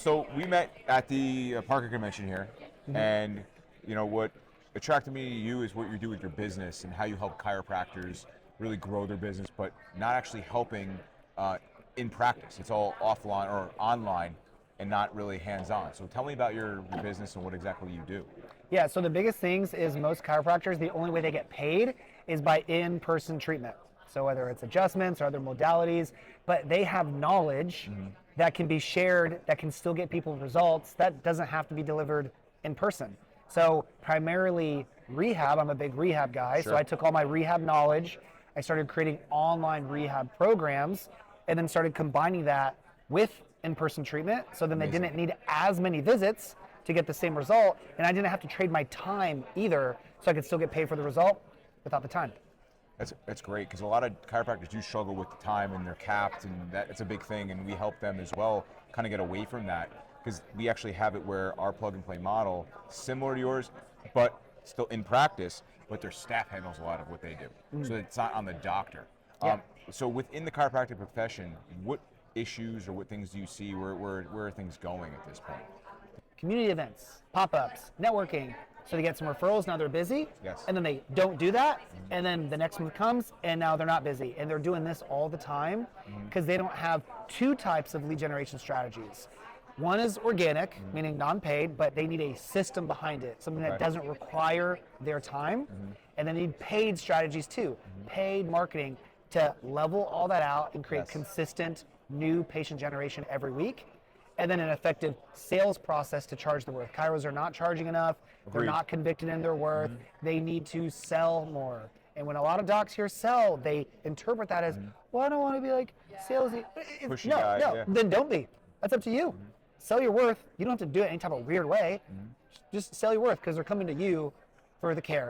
So we met at the Parker convention here, and what attracted me to you is what you do with your business and how you help chiropractors really grow their business, but not actually helping in practice. It's all offline or online, and not really hands-on. So tell me about your business and what exactly you do. Yeah, so the biggest things is most chiropractors, the only way they get paid is by in-person treatment. So whether it's adjustments or other modalities, but they have knowledge that can be shared, that can still get people results, that doesn't have to be delivered in person. So primarily rehab, I'm a big rehab guy, Sure. so I took all my rehab knowledge, I started creating online rehab programs, and then started combining that with in-person treatment, so then Amazing. they didn't need as many visits to get the same result, and I didn't have to trade my time either, so I could still get paid for the result without the time. That's great, because a lot of chiropractors do struggle with the time and they're capped, and it's a big thing, and we help them as well kind of get away from that, because we actually have it where our plug and play model, similar to yours, but still in practice, but their staff handles a lot of what they do. So it's not on the doctor. Yeah. So within the chiropractic profession, what issues or what things do you see? Where are things going at this point? Community events, pop-ups, networking. So they get some referrals, now they're busy, Yes. and then they don't do that, and then the next month comes, and now they're not busy. And they're doing this all the time because they don't have two types of lead generation strategies. One is organic, meaning non-paid, but they need a system behind it, something that Okay. doesn't require their time. And they need paid strategies too, paid marketing to level all that out and create Yes. consistent new patient generation every week. And then an effective sales process to charge the worth. Chiros are not charging enough. They're Agreed. not convicted in their worth. They need to sell more. And when a lot of docs hear sell, they interpret that as, well, I don't want to be like salesy. Pushy No, guy, no, yeah. then don't be. That's up to you. Sell your worth. You don't have to do it any type of weird way. Just sell your worth because they're coming to you for the care.